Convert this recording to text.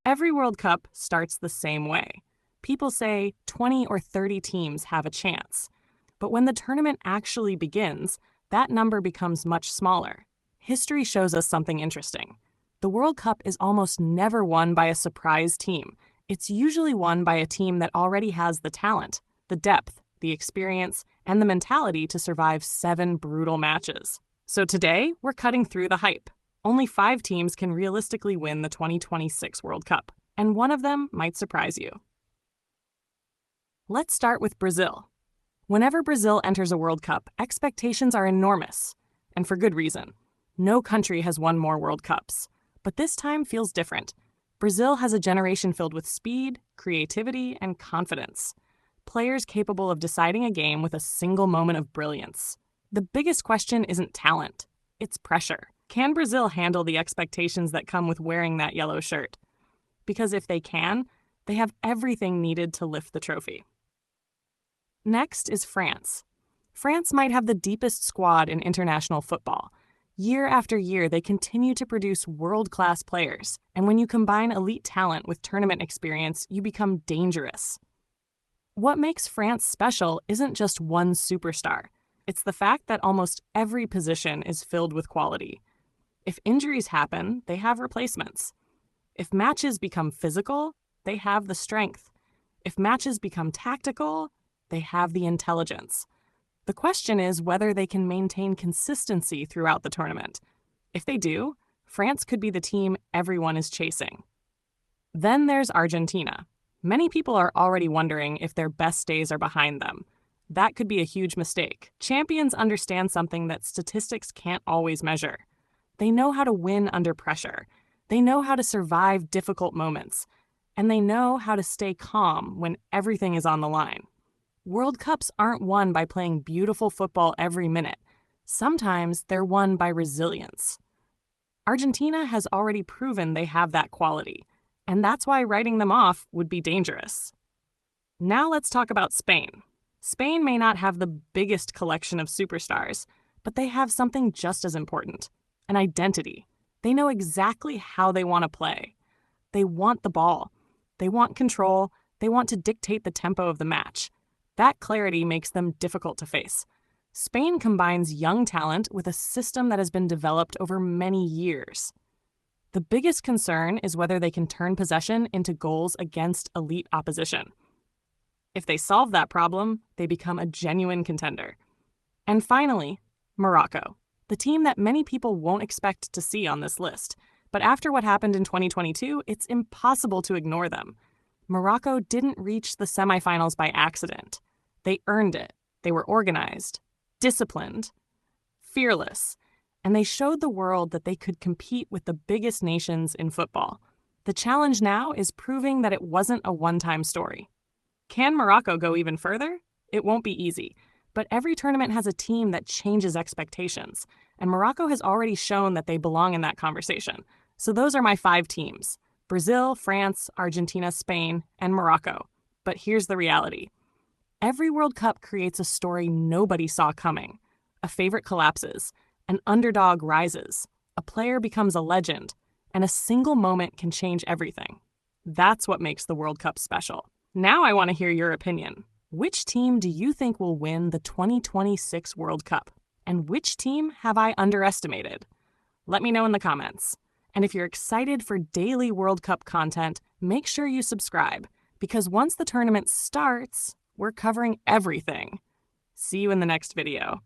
Every World Cup starts the same way. People say 20 or 30 teams have a chance. But when the tournament actually begins, that number becomes much smaller. History shows us something interesting. The World Cup is almost never won by a surprise team. It's usually won by a team that already has the talent, the depth, the experience, and the mentality to survive 7 brutal matches. So today, we're cutting through the hype. Only 5 teams can realistically win the 2026 World Cup, and one of them might surprise you. Let's start with Brazil. Whenever Brazil enters a World Cup, expectations are enormous, and for good reason. No country has won more World Cups, but this time feels different. Brazil has a generation filled with speed, creativity, and confidence. Players capable of deciding a game with a single moment of brilliance. The biggest question isn't talent, it's pressure. Can Brazil handle the expectations that come with wearing that yellow shirt? Because if they can, they have everything needed to lift the trophy. Next is France. France might have the deepest squad in international football. Year after year, they continue to produce world-class players, and when you combine elite talent with tournament experience, you become dangerous. What makes France special isn't just one superstar. It's the fact that almost every position is filled with quality. If injuries happen, they have replacements. If matches become physical, they have the strength. If matches become tactical, they have the intelligence. The question is whether they can maintain consistency throughout the tournament. If they do, France could be the team everyone is chasing. Then there's Argentina. Many people are already wondering if their best days are behind them. That could be a huge mistake. Champions understand something that statistics can't always measure. They know how to win under pressure. They know how to survive difficult moments. And they know how to stay calm when everything is on the line. World Cups aren't won by playing beautiful football every minute. Sometimes they're won by resilience. Argentina has already proven they have that quality, and that's why writing them off would be dangerous. Now let's talk about Spain. Spain may not have the biggest collection of superstars, but they have something just as important, an identity. They know exactly how they want to play. They want the ball. They want control. They want to dictate the tempo of the match. That clarity makes them difficult to face. Spain combines young talent with a system that has been developed over many years. The biggest concern is whether they can turn possession into goals against elite opposition. If they solve that problem, they become a genuine contender. And finally, Morocco, the team that many people won't expect to see on this list. But after what happened in 2022, it's impossible to ignore them. Morocco didn't reach the semifinals by accident. They earned it. They were organized, disciplined, fearless, and they showed the world that they could compete with the biggest nations in football. The challenge now is proving that it wasn't a one-time story. Can Morocco go even further? It won't be easy, but every tournament has a team that changes expectations, and Morocco has already shown that they belong in that conversation. So those are my 5 teams: Brazil, France, Argentina, Spain, and Morocco. But here's the reality. Every World Cup creates a story nobody saw coming. A favorite collapses, an underdog rises, a player becomes a legend, and a single moment can change everything. That's what makes the World Cup special. Now I want to hear your opinion. Which team do you think will win the 2026 World Cup? And which team have I underestimated? Let me know in the comments. And if you're excited for daily World Cup content, make sure you subscribe, because once the tournament starts, we're covering everything. See you in the next video.